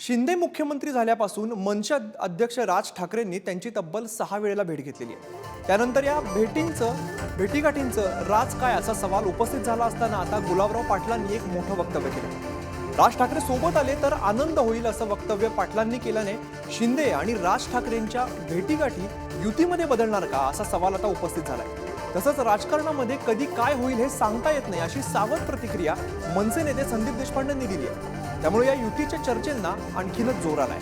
शिंदे मुख्यमंत्री झाल्यापासून मनसे अध्यक्ष राज ठाकरेंनी त्यांची तब्बल 6 वेळेला भेट घेतलेली आहे। त्यानंतर या भेटीगाठींचं राज काय असा सवाल उपस्थित झाला असताना आता गुलाबराव पाटलांनी एक मोठं वक्तव्य केलं। राज ठाकरे सोबत आले तर आनंद होईल असं वक्तव्य पाटलांनी केल्याने शिंदे आणि राज ठाकरेंच्या भेटीगाठी युतीमध्ये बदलणार का असा सवाल आता उपस्थित झालाय। तसंच राजकारणामध्ये कधी काय होईल हे सांगता येत नाही अशी सावध प्रतिक्रिया मनसे नेते संदीप देशपांडेंनी दिली आहे। त्यामुळे या युतीच्या चर्चेंना आणखीनच जोर आलाय।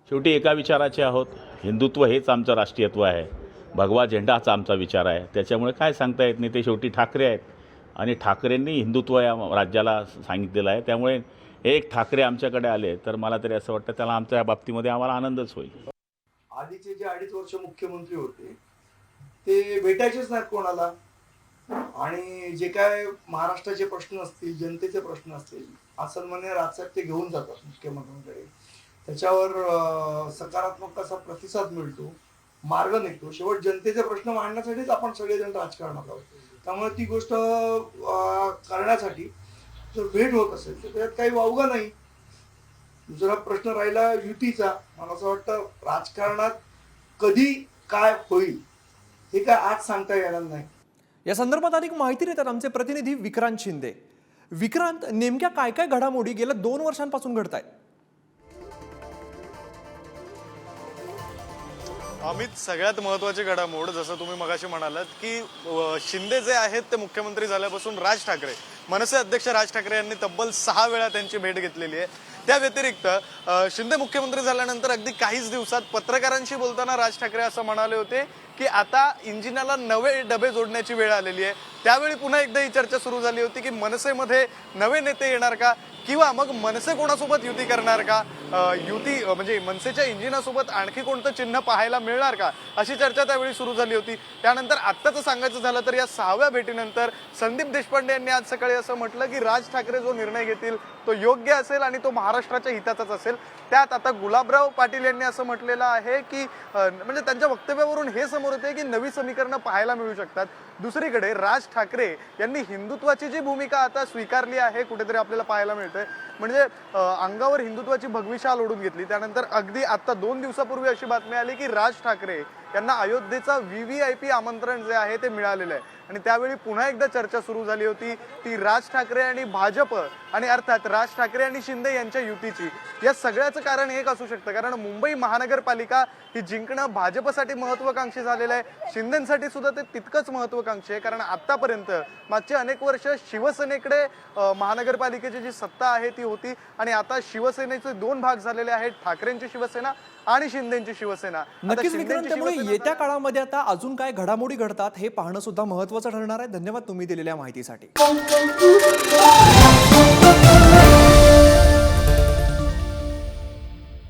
शेवटी एका विचाराचे आहोत, हिंदुत्व हेच आमचं राष्ट्रीयत्व आहे, भगवा झेंडा हाच आमचा विचार आहे। त्याच्यामुळे काय सांगता येत नाही, ते शेवटी ठाकरे आहेत आणि ठाकरेंनी हिंदुत्व या राज्याला सांगितलेलं आहे। त्यामुळे एक ठाकरे आमच्याकडे आले तर मला तरी असं वाटतं त्याला आमच्या बाबतीमध्ये आम्हाला आनंदच होईल। आधीचे जे 2.5 वर्ष मुख्यमंत्री होते ते भेटायचेच नाहीत कोणाला, आणि जे काय महाराष्ट्राचे प्रश्न असतील, जनतेचे प्रश्न असतील, असं म्हणे राजसाहेब ते घेऊन जातात मुख्यमंत्र्यांकडे। त्याच्यावर सकारात्मक असा प्रतिसाद मिळतो, मार्ग निघतो। शेवट जनतेचे प्रश्न मांडण्यासाठीच आपण सगळेजण राजकारणात आहोत। त्यामुळे ती गोष्ट करण्यासाठी जर भेट होत असेल तर त्यात काही वावगं नाही। दुसरा प्रश्न राहिला युतीचा, मला असं वाटतं राजकारणात कधी काय होईल हे काय आज सांगता येणार नाही। या संदर्भात अधिक माहिती देतात आमचे प्रतिनिधी विक्रांत शिंदे। विक्रांत, नेमक्या काय काय घडामोडी गेल्या 2 वर्षांपासून घडतायत? अमित, सगळ्यात महत्त्वाची घडामोड जसं तुम्ही मगाशी म्हणालात की शिंदे जे आहेत ते मुख्यमंत्री झाल्यापासून राज ठाकरे, मनसे अध्यक्ष राज ठाकरे यांनी तब्बल 6 वेळा त्यांची भेट घेतलेली आहे। त्या व्यतिरिक्त शिंदे मुख्यमंत्री झाल्यानंतर अगदी काहीच दिवसात पत्रकारांशी बोलताना राज ठाकरे असं म्हणाले होते की आता इंजिनाला नवे डबे जोडण्याची वेळ आलेली आहे। त्यावेळी पुन्हा एकदा ही चर्चा सुरू झाली होती की मनसेमध्ये नवे नेते येणार का, किंवा मग मनसे कोणासोबत युती करणार का, युती म्हणजे मनसेच्या इंजिनासोबत आणखी कोणतं चिन्ह पाहायला मिळणार का, अशी चर्चा त्यावेळी सुरू झाली होती। त्यानंतर आत्ताचं सांगायचं झालं तर या 6व्या भेटीनंतर संदीप देशपांडे यांनी आज सकाळी असं म्हटलं की राज ठाकरे जो निर्णय घेतील तो योग्य असेल आणि तो महाराष्ट्राच्या हिताचाच असेल। त्यात आता गुलाबराव पाटील यांनी असं म्हटलेलं आहे की म्हणजे त्यांच्या वक्तव्यावरून हे समोर येते की नवी समीकरणं पाहायला मिळू शकतात। दुसरीकडे राज ठाकरे यांनी हिंदुत्वाची जी भूमिका आता स्वीकारली आहे कुठेतरी आपल्याला पाहायला मिळते, म्हणजे अंगावर हिंदुत्वाची भगवी शाल ओढून घेतली। त्यानंतर अगदी आता 2 दिवसापूर्वी अशी बातमी आली की राज ठाकरे यांना अयोध्येचा VVIP आमंत्रण जे आहे ते मिळालेलं आहे। आणि त्यावेळी पुन्हा एकदा चर्चा सुरू झाली होती ती राज ठाकरे आणि भाजप आणि अर्थात राज ठाकरे आणि शिंदे यांच्या युतीची। या सगळ्याचं कारण एक असू शकतं, कारण मुंबई महानगरपालिका ही जिंकणं भाजपसाठी महत्त्वाकांक्षी झालेलं आहे, शिंदेसाठी सुद्धा ते तितकंच महत्त्वाकांक्षी आहे। कारण आतापर्यंत मागचे अनेक वर्ष शिवसेनेकडे महानगरपालिकेची जी सत्ता आहे ती होती आणि आता शिवसेनेचे 2 भाग झालेले आहेत, ठाकरेंची शिवसेना आणि शिंदेची शिवसेना। नक्कीच विक्रांत, त्यामुळे येत्या काळामध्ये आता अजून काय घडामोडी घडतात हे पाहणं सुद्धा महत्त्वाचं ठरणार आहे। धन्यवाद तुम्ही दिलेल्या माहितीसाठी।